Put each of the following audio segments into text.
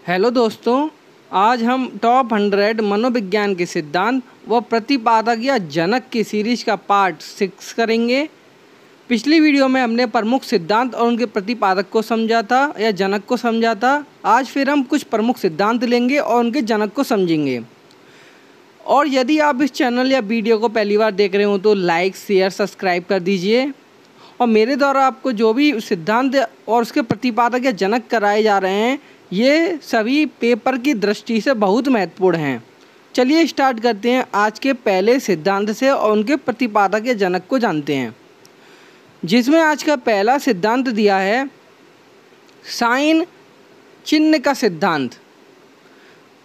Hello दोस्तों, आज हम टॉप 100 मनोविज्ञान के सिद्धांत व प्रतिपादक या जनक की सीरीज का पार्ट 6 करेंगे। पिछली वीडियो में हमने प्रमुख सिद्धांत और उनके प्रतिपादक को समझा था या जनक को समझा था। आज फिर हम कुछ प्रमुख सिद्धांत लेंगे और उनके जनक को समझेंगे। और यदि आप इस चैनल या वीडियो को पहली बार देख रहे हो तो लाइक, शेयर, सब्सक्राइब कर दीजिए। और मेरे द्वारा आपको जो भी सिद्धांत और उसके प्रतिपादक या जनक कराए जा रहे हैं, ये सभी पेपर की दृष्टि से बहुत महत्वपूर्ण हैं। चलिए स्टार्ट करते हैं आज के पहले सिद्धांत से और उनके प्रतिपादक या जनक को जानते हैं। जिसमें आज का पहला सिद्धांत दिया है साइन चिन्ह का सिद्धांत।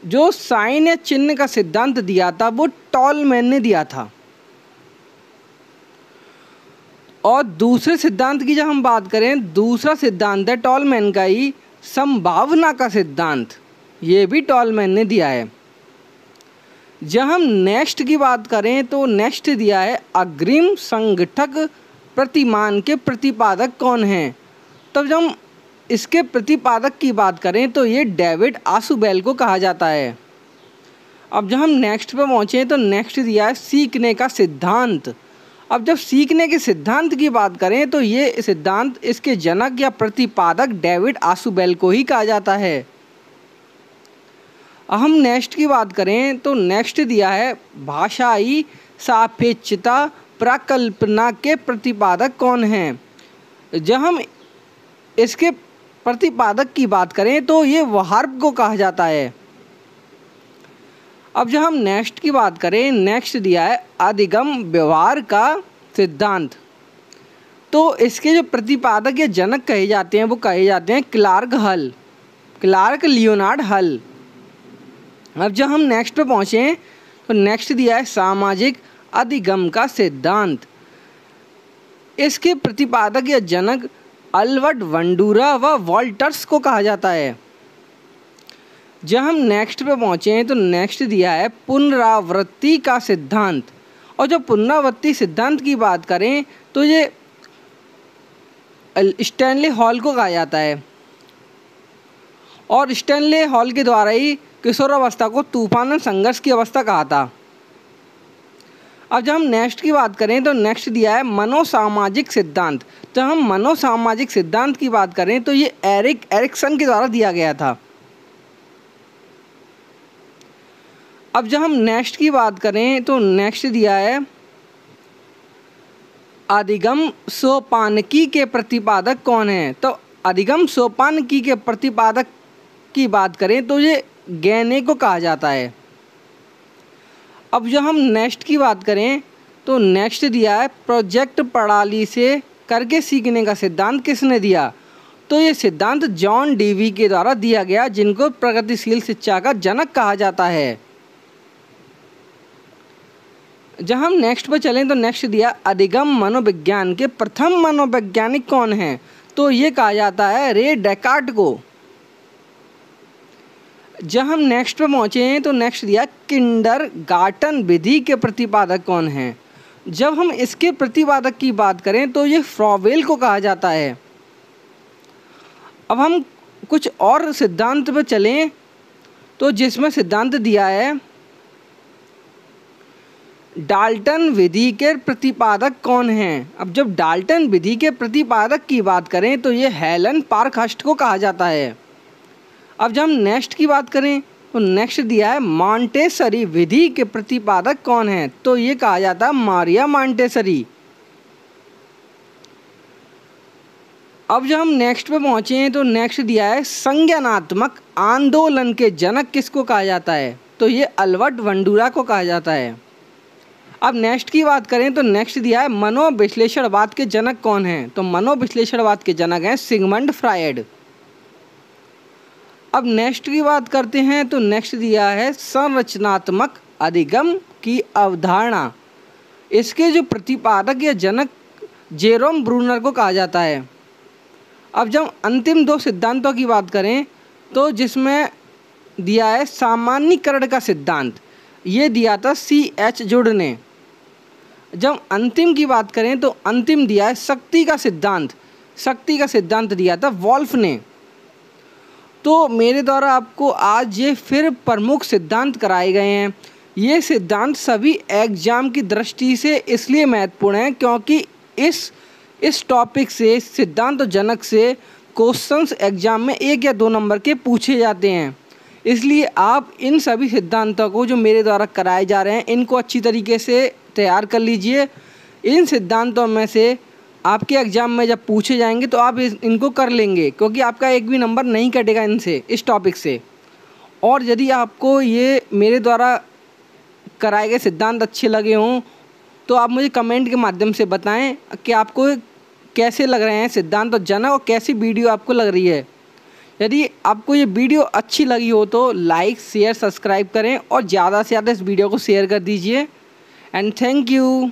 जो साइन या चिन्ह का सिद्धांत दिया था वो टॉलमैन ने दिया था। और दूसरे सिद्धांत की जब हम बात करें, दूसरा सिद्धांत है टॉलमैन का ही संभावना का सिद्धांत। ये भी टॉलमैन ने दिया है। जब हम नेक्स्ट की बात करें तो नेक्स्ट दिया है अग्रिम संगठक प्रतिमान के प्रतिपादक कौन हैं। तब जब हम इसके प्रतिपादक की बात करें तो ये डेविड आशुबेल को कहा जाता है। अब जब हम नेक्स्ट पे पहुँचे तो नेक्स्ट दिया है सीखने का सिद्धांत। अब जब सीखने के सिद्धांत की बात करें तो ये सिद्धांत, इसके जनक या प्रतिपादक डेविड आशुबेल को ही कहा जाता है। हम नेक्स्ट की बात करें तो नेक्स्ट दिया है भाषाई सापेक्षता प्रकल्पना के प्रतिपादक कौन हैं। जब हम इसके प्रतिपादक की बात करें तो ये वार्ब को कहा जाता है। अब जब हम नेक्स्ट की बात करें, नेक्स्ट दिया है अधिगम व्यवहार का सिद्धांत। तो इसके जो प्रतिपादक या जनक कहे जाते हैं वो कहे जाते हैं क्लार्क लियोनार्ड हल। अब जब हम नेक्स्ट पे पहुँचे तो नेक्स्ट दिया है सामाजिक अधिगम का सिद्धांत। इसके प्रतिपादक या जनक अल्बर्ट बंडूरा व वॉल्टर्स को कहा जाता है। जब हम नेक्स्ट पे पहुँचे हैं तो नेक्स्ट दिया है पुनरावृत्ति का सिद्धांत। और जब पुनरावृत्ति सिद्धांत की बात करें तो ये स्टैनले हॉल को कहा जाता है। और स्टैनले हॉल के द्वारा ही किशोरावस्था को तूफान संघर्ष की अवस्था कहा था। अब जब हम नेक्स्ट की बात करें तो नेक्स्ट दिया है मनोसामाजिक सिद्धांत। जब हम मनोसामाजिक सिद्धांत की बात करें तो ये एरिक्सन के द्वारा दिया गया था। अब जब हम नेक्स्ट की बात करें तो नेक्स्ट दिया है अधिगम सोपानकी के प्रतिपादक कौन है। तो अधिगम सोपानकी के प्रतिपादक की बात करें तो ये गैने को कहा जाता है। अब जब हम नेक्स्ट की बात करें तो नेक्स्ट दिया है प्रोजेक्ट प्रणाली से करके सीखने का सिद्धांत किसने दिया। तो ये सिद्धांत जॉन डीवी के द्वारा दिया गया, जिनको प्रगतिशील शिक्षा का जनक कहा जाता है। जब हम नेक्स्ट पर चलें तो नेक्स्ट दिया अधिगम मनोविज्ञान के प्रथम मनोवैज्ञानिक कौन हैं। तो ये कहा जाता है रे डेकार्ट को। जब हम नेक्स्ट पे पहुँचे हैं तो नेक्स्ट दिया किंडरगार्टन विधि के प्रतिपादक कौन हैं। जब हम इसके प्रतिपादक की बात करें तो ये फ्रॉवेल को कहा जाता है। अब हम कुछ और सिद्धांत पे चलें तो जिसमें सिद्धांत दिया है डाल्टन विधि के प्रतिपादक कौन हैं। अब जब डाल्टन विधि के प्रतिपादक की बात करें तो ये हेलन पार्कहर्स्ट को कहा जाता है। अब जब हम नेक्स्ट की बात करें तो नेक्स्ट दिया है मॉन्टेसरी विधि के प्रतिपादक कौन हैं। तो ये कहा जाता है मारिया मॉन्टेसरी। अब जब हम नेक्स्ट पे पहुँचे हैं तो नेक्स्ट दिया है संज्ञानात्मक आंदोलन के जनक किसको कहा जाता है। तो ये अल्बर्ट बंडूरा को कहा जाता है। अब नेक्स्ट की बात करें तो नेक्स्ट दिया है मनोविश्लेषणवाद के जनक कौन हैं। तो मनोविश्लेषणवाद के जनक हैं सिगमंड फ्रायड। अब नेक्स्ट की बात करते हैं तो नेक्स्ट दिया है संरचनात्मक अधिगम की अवधारणा। इसके जो प्रतिपादक या जनक जेरोम ब्रूनर को कहा जाता है। अब जब अंतिम दो सिद्धांतों की बात करें तो जिसमें दिया है सामान्यीकरण का सिद्धांत, ये दिया था C.H. जुड ने। जब अंतिम की बात करें तो अंतिम दिया है शक्ति का सिद्धांत दिया था वॉल्फ ने। तो मेरे द्वारा आपको आज ये फिर प्रमुख सिद्धांत कराए गए हैं। ये सिद्धांत सभी एग्ज़ाम की दृष्टि से इसलिए महत्वपूर्ण हैं क्योंकि इस टॉपिक से, सिद्धांत और जनक से क्वेश्चंस एग्ज़ाम में 1 या 2 नंबर के पूछे जाते हैं। इसलिए आप इन सभी सिद्धांतों को जो मेरे द्वारा कराए जा रहे हैं इनको अच्छी तरीके से तैयार कर लीजिए। इन सिद्धांतों में से आपके एग्ज़ाम में जब पूछे जाएंगे तो आप इनको कर लेंगे, क्योंकि आपका एक भी नंबर नहीं कटेगा इनसे, इस टॉपिक से। और यदि आपको ये मेरे द्वारा कराए गए सिद्धांत अच्छे लगे हों तो आप मुझे कमेंट के माध्यम से बताएं कि आपको कैसे लग रहे हैं सिद्धांत और जनक, और कैसी वीडियो आपको लग रही है। यदि आपको ये वीडियो अच्छी लगी हो तो लाइक, शेयर, सब्सक्राइब करें और ज़्यादा से ज़्यादा इस वीडियो को शेयर कर दीजिए। And thank you.